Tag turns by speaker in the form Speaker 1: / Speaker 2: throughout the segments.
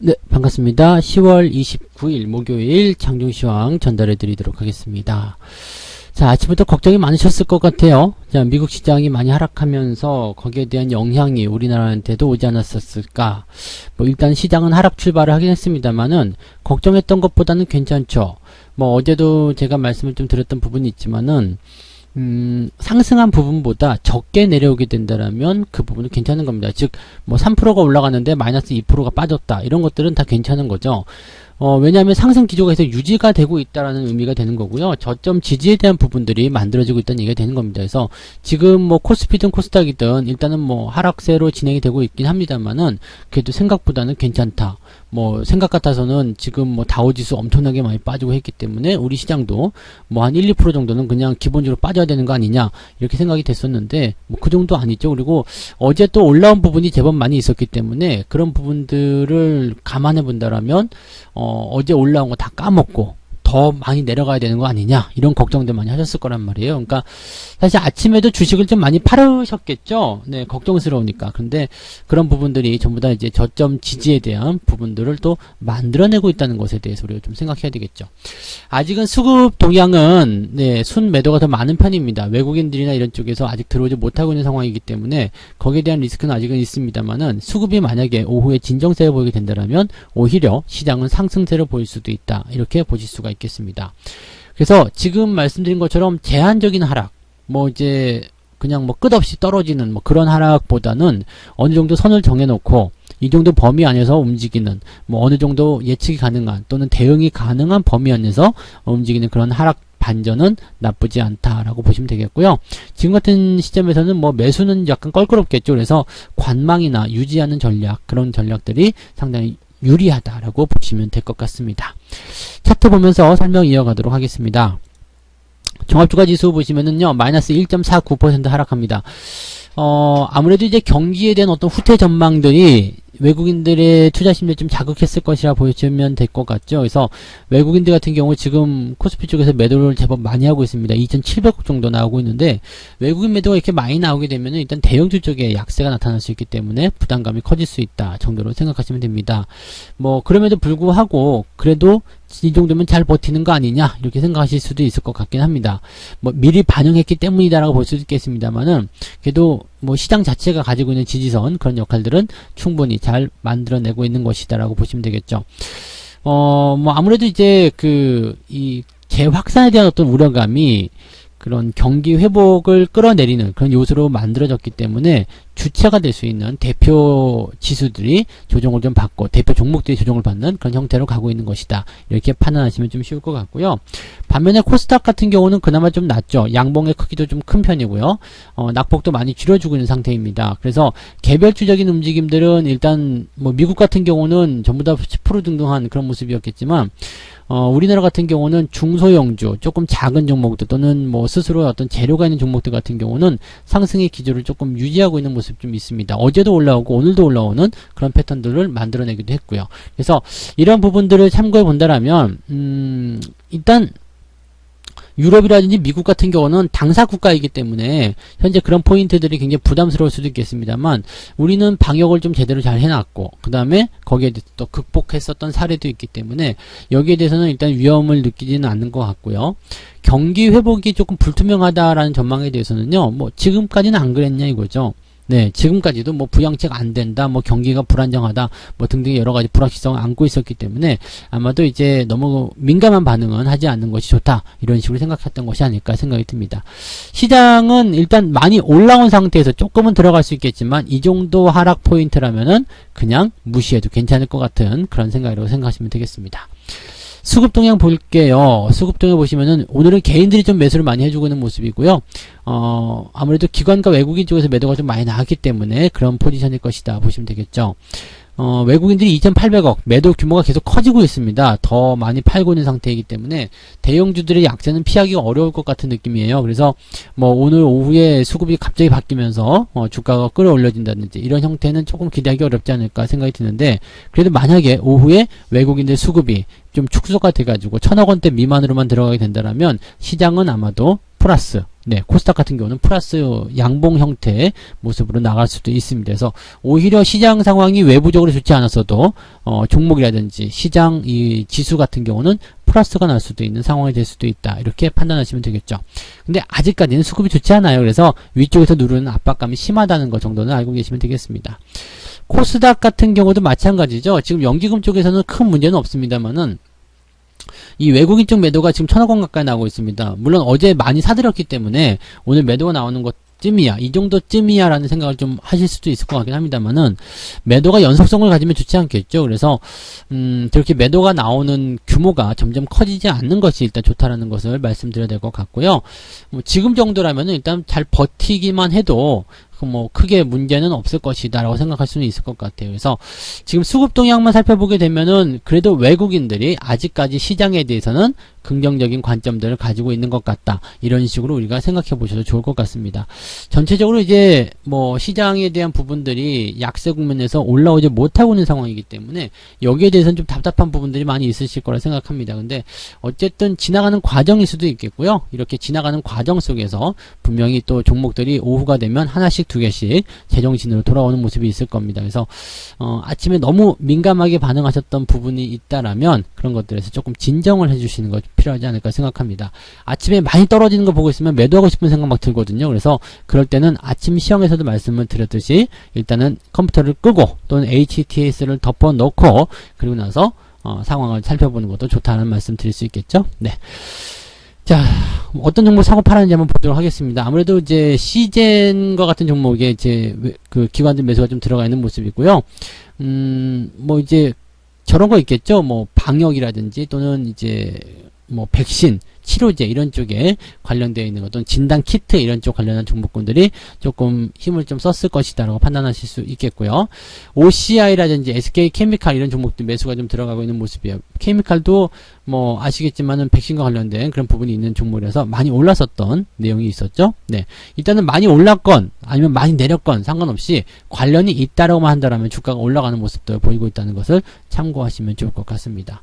Speaker 1: 네, 반갑습니다. 10월 29일 목요일 장중시황 전달해 드리도록 하겠습니다. 자, 아침부터 걱정이 많으셨을 것 같아요. 자, 미국 시장이 많이 하락하면서 거기에 대한 영향이 우리나라한테도 오지 않았었을까. 일단 시장은 하락 출발을 하긴 했습니다만은 걱정했던 것보다는 괜찮죠. 어제도 제가 말씀을 좀 드렸던 부분이 있지만은 상승한 부분보다 적게 내려오게 된다라면 그 부분은 괜찮은 겁니다. 즉, 3%가 올라갔는데 마이너스 2%가 빠졌다. 이런 것들은 다 괜찮은 거죠. 왜냐하면 상승 기조가 계속 유지가 되고 있다라는 의미가 되는 거고요. 저점 지지에 대한 부분들이 만들어지고 있다는 얘기가 되는 겁니다. 그래서 지금 코스피든 코스닥이든 일단은 하락세로 진행이 되고 있긴 합니다만은 그래도 생각보다는 괜찮다. 생각 같아서는 지금 다우지수 엄청나게 많이 빠지고 했기 때문에 우리 시장도 한 1, 2% 정도는 그냥 기본적으로 빠져야 되는 거 아니냐 이렇게 생각이 됐었는데 그 정도 아니죠. 그리고 어제 또 올라온 부분이 제법 많이 있었기 때문에 그런 부분들을 감안해 본다라면 어제 올라온 거 다 까먹고 더 많이 내려가야 되는 거 아니냐 이런 걱정들 많이 하셨을 거란 말이에요. 그러니까 사실 아침에도 주식을 좀 많이 팔으셨겠죠. 네, 걱정스러우니까. 근데 그런 부분들이 전부 다 이제 저점 지지에 대한 부분들을 또 만들어내고 있다는 것에 대해서 우리가 좀 생각해야 되겠죠. 아직은 수급 동향은 순 매도가 더 많은 편입니다. 외국인들이나 이런 쪽에서 아직 들어오지 못하고 있는 상황이기 때문에 거기에 대한 리스크는 아직은 있습니다만은 수급이 만약에 오후에 진정세를 보이게 된다면 오히려 시장은 상승세를 보일 수도 있다. 이렇게 보실 수가 있겠습니다. 그래서 지금 말씀드린 것처럼 제한적인 하락, 이제 그냥 끝없이 떨어지는 그런 하락보다는 어느 정도 선을 정해놓고 이 정도 범위 안에서 움직이는 어느 정도 예측이 가능한 또는 대응이 가능한 범위 안에서 움직이는 그런 하락 반전은 나쁘지 않다라고 보시면 되겠고요. 지금 같은 시점에서는 매수는 약간 껄끄럽겠죠. 그래서 관망이나 유지하는 전략, 그런 전략들이 상당히 유리하다라고 보시면 될 것 같습니다. 차트 보면서 설명 이어가도록 하겠습니다. 종합주가지수 보시면은요, 마이너스 1.49% 하락합니다. 아무래도 이제 경기에 대한 어떤 후퇴 전망들이 외국인들의 투자 심리를 좀 자극했을 것이라 보시면 될 것 같죠. 그래서 외국인들 같은 경우 지금 코스피 쪽에서 매도를 제법 많이 하고 있습니다. 2,700억 정도 나오고 있는데 외국인 매도가 이렇게 많이 나오게 되면 일단 대형주 쪽에 약세가 나타날 수 있기 때문에 부담감이 커질 수 있다 정도로 생각하시면 됩니다. 그럼에도 불구하고 그래도 이 정도면 잘 버티는 거 아니냐 이렇게 생각하실 수도 있을 것 같긴 합니다. 미리 반영했기 때문이다라고 볼 수도 있겠습니다만은 그래도 시장 자체가 가지고 있는 지지선 그런 역할들은 충분히 잘 만들어내고 있는 것이다라고 보시면 되겠죠. 아무래도 이제 이 재확산에 대한 어떤 우려감이 그런 경기 회복을 끌어내리는 그런 요소로 만들어졌기 때문에 주체가 될 수 있는 대표 지수들이 조정을 좀 받고 대표 종목들이 조정을 받는 그런 형태로 가고 있는 것이다. 이렇게 판단하시면 좀 쉬울 것 같고요. 반면에 코스닥 같은 경우는 그나마 좀 낮죠. 양봉의 크기도 좀 큰 편이고요. 낙폭도 많이 줄여주고 있는 상태입니다. 그래서 개별주적인 움직임들은 일단 미국 같은 경우는 전부 다 10% 등등한 그런 모습이었겠지만 우리나라 같은 경우는 중소형주, 조금 작은 종목들 또는 스스로 어떤 재료가 있는 종목들 같은 경우는 상승의 기조를 조금 유지하고 있는 모습이 좀 있습니다. 어제도 올라오고 오늘도 올라오는 그런 패턴들을 만들어내기도 했고요. 그래서 이런 부분들을 참고해 본다라면 일단 유럽이라든지 미국 같은 경우는 당사 국가이기 때문에 현재 그런 포인트들이 굉장히 부담스러울 수도 있겠습니다만 우리는 방역을 좀 제대로 잘 해놨고 그 다음에 거기에 대해서 또 극복했었던 사례도 있기 때문에 여기에 대해서는 일단 위험을 느끼지는 않는 것 같고요. 경기 회복이 조금 불투명하다라는 전망에 대해서는요, 지금까지는 안 그랬냐 이거죠. 네, 지금까지도 부양책 안 된다, 경기가 불안정하다, 등등 여러 가지 불확실성을 안고 있었기 때문에 아마도 이제 너무 민감한 반응은 하지 않는 것이 좋다, 이런 식으로 생각했던 것이 아닐까 생각이 듭니다. 시장은 일단 많이 올라온 상태에서 조금은 들어갈 수 있겠지만 이 정도 하락 포인트라면은 그냥 무시해도 괜찮을 것 같은 그런 생각이라고 생각하시면 되겠습니다. 수급 동향 볼게요. 수급 동향 보시면은 오늘은 개인들이 좀 매수를 많이 해주고 있는 모습이고요. 아무래도 기관과 외국인 쪽에서 매도가 좀 많이 나왔기 때문에 그런 포지션일 것이다 보시면 되겠죠. 외국인들이 2,800억 매도 규모가 계속 커지고 있습니다. 더 많이 팔고 있는 상태이기 때문에 대형주들의 약세는 피하기가 어려울 것 같은 느낌이에요. 그래서 오늘 오후에 수급이 갑자기 바뀌면서 주가가 끌어올려진다든지 이런 형태는 조금 기대하기 어렵지 않을까 생각이 드는데 그래도 만약에 오후에 외국인들 수급이 좀 축소가 돼가지고 1,000억 원대 미만으로만 들어가게 된다면 시장은 아마도 플러스, 네, 코스닥 같은 경우는 플러스 양봉 형태의 모습으로 나갈 수도 있습니다. 그래서 오히려 시장 상황이 외부적으로 좋지 않았어도 종목이라든지 시장 이 지수 같은 경우는 플러스가 날 수도 있는 상황이 될 수도 있다. 이렇게 판단하시면 되겠죠. 근데 아직까지는 수급이 좋지 않아요. 그래서 위쪽에서 누르는 압박감이 심하다는 것 정도는 알고 계시면 되겠습니다. 코스닥 같은 경우도 마찬가지죠. 지금 연기금 쪽에서는 큰 문제는 없습니다만은 이 외국인 쪽 매도가 지금 1,000억 원 가까이 나오고 있습니다. 물론 어제 많이 사들였기 때문에 오늘 매도가 나오는 것쯤이야, 이 정도쯤이야 라는 생각을 좀 하실 수도 있을 것 같긴 합니다만은 매도가 연속성을 가지면 좋지 않겠죠. 그래서 저렇게 매도가 나오는 규모가 점점 커지지 않는 것이 일단 좋다라는 것을 말씀드려야 될 것 같고요. 뭐 지금 정도라면은 일단 잘 버티기만 해도 뭐 크게 문제는 없을 것이다 라고 생각할 수는 있을 것 같아요. 그래서 지금 수급 동향만 살펴보게 되면은 그래도 외국인들이 아직까지 시장에 대해서는 긍정적인 관점들을 가지고 있는 것 같다, 이런 식으로 우리가 생각해 보셔도 좋을 것 같습니다. 전체적으로 이제 뭐 시장에 대한 부분들이 약세 국면에서 올라오지 못하고 있는 상황이기 때문에 여기에 대해서는 좀 답답한 부분들이 많이 있으실 거라 생각합니다. 근데 어쨌든 지나가는 과정일 수도 있겠고요. 이렇게 지나가는 과정 속에서 분명히 또 종목들이 오후가 되면 하나씩 두 개씩 제정신으로 돌아오는 모습이 있을 겁니다. 그래서 아침에 너무 민감하게 반응하셨던 부분이 있다라면 그런 것들에서 조금 진정을 해주시는 것 필요하지 않을까 생각합니다. 아침에 많이 떨어지는 거 보고 있으면 매도하고 싶은 생각 막 들거든요. 그래서 그럴 때는 아침 시험에서도 말씀을 드렸듯이 일단은 컴퓨터를 끄고 또는 HTS를 덮어 놓고 그리고 나서 상황을 살펴보는 것도 좋다는 말씀 드릴 수 있겠죠. 네. 자, 어떤 종목 사고 팔았는지 한번 보도록 하겠습니다. 아무래도 이제 시젠과 같은 종목에 이제 그 기관들 매수가 좀 들어가 있는 모습이고요. 뭐 이제 저런 거 있겠죠. 뭐 방역이라든지 또는 이제 뭐 백신, 치료제 이런 쪽에 관련되어 있는 어떤 진단 키트 이런 쪽 관련한 종목군들이 조금 힘을 좀 썼을 것이다 라고 판단하실 수 있겠고요. OCI라든지 SK케미칼 이런 종목들 매수가 좀 들어가고 있는 모습이에요. 케미칼도 뭐 아시겠지만은 백신과 관련된 그런 부분이 있는 종목이라서 많이 올랐었던 내용이 있었죠. 네, 일단은 많이 올랐건 아니면 많이 내렸건 상관없이 관련이 있다라고만 한다라면 주가가 올라가는 모습도 보이고 있다는 것을 참고하시면 좋을 것 같습니다.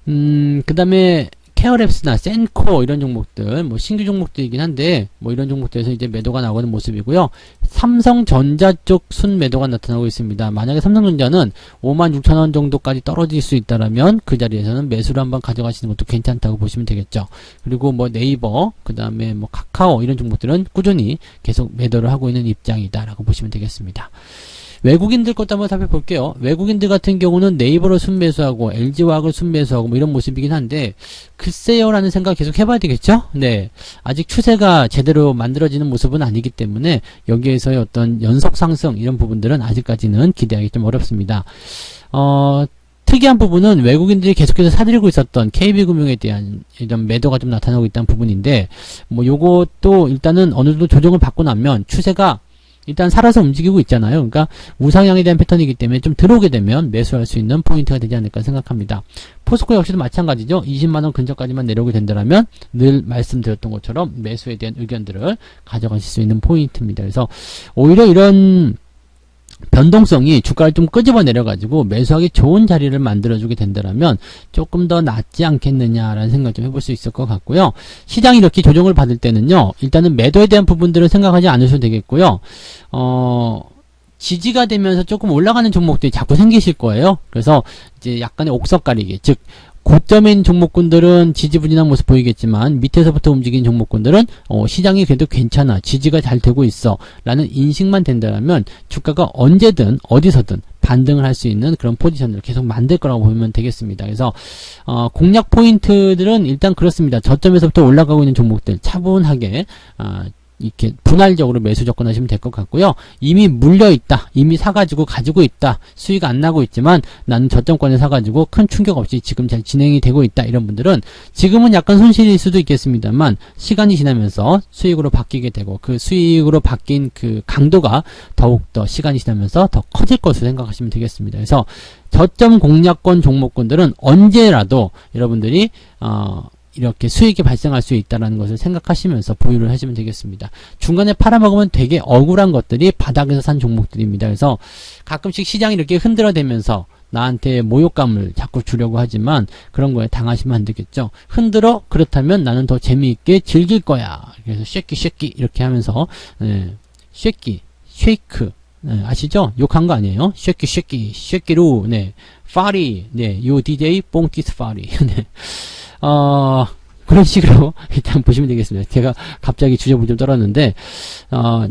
Speaker 1: 그 다음에 케어랩스나 센코 이런 종목들, 뭐 신규 종목들이긴 한데 뭐 이런 종목들에서 이제 매도가 나오는 모습이고요. 삼성전자 쪽 순 매도가 나타나고 있습니다. 만약에 삼성전자는 56,000원 정도까지 떨어질 수 있다라면 그 자리에서는 매수를 한번 가져가시는 것도 괜찮다고 보시면 되겠죠. 그리고 뭐 네이버, 그 다음에 뭐 카카오 이런 종목들은 꾸준히 계속 매도를 하고 있는 입장이다라고 보시면 되겠습니다. 외국인들 것도 한번 살펴볼게요. 외국인들 같은 경우는 네이버를 순매수하고 LG화학을 순매수하고 뭐 이런 모습이긴 한데 글쎄요 라는 생각 계속 해봐야 되겠죠? 네, 아직 추세가 제대로 만들어지는 모습은 아니기 때문에 여기에서의 어떤 연속 상승 이런 부분들은 아직까지는 기대하기 좀 어렵습니다. 특이한 부분은 외국인들이 계속해서 사들이고 있었던 KB금융에 대한 이런 매도가 좀 나타나고 있다는 부분인데 뭐 요것도 일단은 어느 정도 조정을 받고 나면 추세가 일단 살아서 움직이고 있잖아요. 그러니까 우상향에 대한 패턴이기 때문에 좀 들어오게 되면 매수할 수 있는 포인트가 되지 않을까 생각합니다. 포스코 역시도 마찬가지죠. 20만원 근처까지만 내려오게 된다면 늘 말씀드렸던 것처럼 매수에 대한 의견들을 가져가실 수 있는 포인트입니다. 그래서 오히려 이런 변동성이 주가를 좀 끄집어 내려가지고 매수하기 좋은 자리를 만들어주게 된다면 조금 더 낫지 않겠느냐라는 생각 좀 해볼 수 있을 것 같고요. 시장이 이렇게 조정을 받을 때는요, 일단은 매도에 대한 부분들을 생각하지 않으셔도 되겠고요. 지지가 되면서 조금 올라가는 종목들이 자꾸 생기실 거예요. 그래서 이제 약간의 옥석 가리기, 즉 고점인 종목군들은 지지부진한 모습 보이겠지만 밑에서부터 움직이는 종목군들은 시장이 그래도 괜찮아, 지지가 잘 되고 있어 라는 인식만 된다면 주가가 언제든 어디서든 반등을 할 수 있는 그런 포지션을 계속 만들 거라고 보면 되겠습니다. 그래서 공략 포인트들은 일단 그렇습니다. 저점에서부터 올라가고 있는 종목들 차분하게 이렇게 분할적으로 매수 접근하시면 될 것 같고요. 이미 물려있다, 이미 사가지고 가지고 있다, 수익 안 나고 있지만 나는 저점권에 사가지고 큰 충격 없이 지금 잘 진행이 되고 있다, 이런 분들은 지금은 약간 손실일 수도 있겠습니다만 시간이 지나면서 수익으로 바뀌게 되고 그 수익으로 바뀐 그 강도가 더욱더 시간이 지나면서 더 커질 것으로 생각하시면 되겠습니다. 그래서 저점 공략권 종목군들은 언제라도 여러분들이 이렇게 수익이 발생할 수 있다는 것을 생각하시면서 보유를 하시면 되겠습니다. 중간에 팔아먹으면 되게 억울한 것들이 바닥에서 산 종목들입니다. 그래서 가끔씩 시장이 이렇게 흔들어대면서 나한테 모욕감을 자꾸 주려고 하지만 그런 거에 당하시면 안 되겠죠. 흔들어? 그렇다면 나는 더 재미있게 즐길 거야. 그래서 쉐키 이렇게 하면서 쉐키, 쉐이크 아시죠? 욕한 거 아니에요? 쉐키로 네, 파리 네, 요 DJ 뽕키스 파리 네. 그런 식으로 일단 보시면 되겠습니다. 제가 갑자기 주제를 좀 떨었는데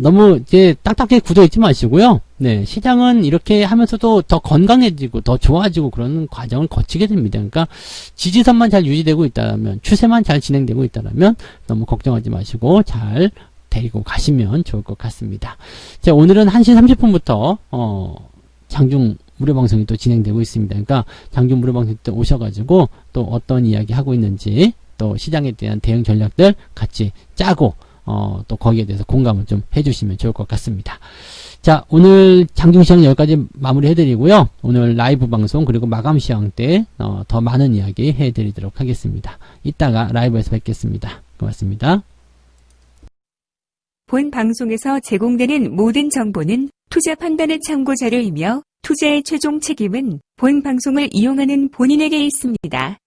Speaker 1: 너무 이제 딱딱하게 굳어 있지 마시고요. 네, 시장은 이렇게 하면서도 더 건강해지고 더 좋아지고 그런 과정을 거치게 됩니다. 그러니까 지지선만 잘 유지되고 있다면, 추세만 잘 진행되고 있다면 너무 걱정하지 마시고 잘 데리고 가시면 좋을 것 같습니다. 자, 오늘은 1시 30분부터 장중 무료방송이 또 진행되고 있습니다. 그러니까 장중 무료방송 때 오셔가지고 또 어떤 이야기 하고 있는지, 또 시장에 대한 대응 전략들 같이 짜고 또 거기에 대해서 공감을 좀 해주시면 좋을 것 같습니다. 자, 오늘 장중시황 여기까지 마무리 해드리고요. 오늘 라이브 방송 그리고 마감 시황 때 더 많은 이야기 해드리도록 하겠습니다. 이따가 라이브에서 뵙겠습니다. 고맙습니다.
Speaker 2: 본 방송에서 제공되는 모든 정보는 투자 판단의 참고 자료이며 투자의 최종 책임은 본 방송을 이용하는 본인에게 있습니다.